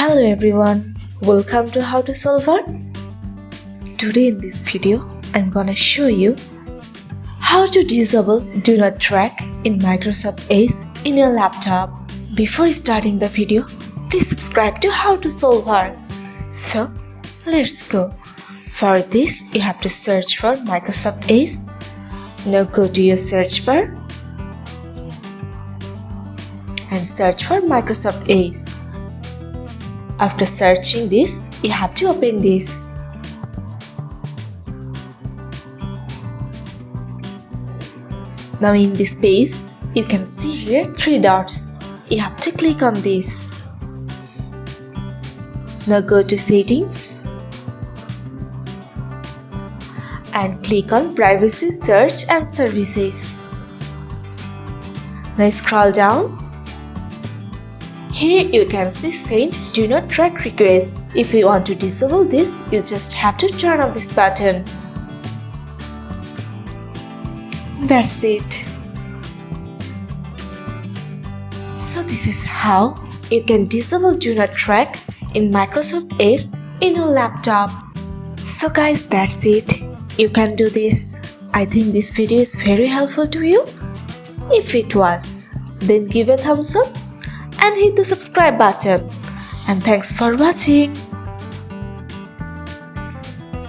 Hello everyone, welcome to How to Solve Art. Today in this video, I'm gonna show you how to disable Do Not Track in Microsoft Edge in your laptop. Before starting the video, please subscribe to How to Solve Art. So, let's go. For this, you have to search for Microsoft Edge. Now go to your search bar and search for Microsoft Edge. After searching this, you have to open this. Now in this page, you can see here 3 dots. You have to click on this. Now go to Settings and click on Privacy, Search and Services. Now scroll down. Here you can see Send Do Not Track Request. If you want to disable this, you just have to turn on this button. That's it. So this is how you can disable Do Not Track in Microsoft Edge in your laptop. So guys, that's it. You can do this. I think this video is very helpful to you. If it was, then give a thumbs up and hit the subscribe button. And thanks for watching.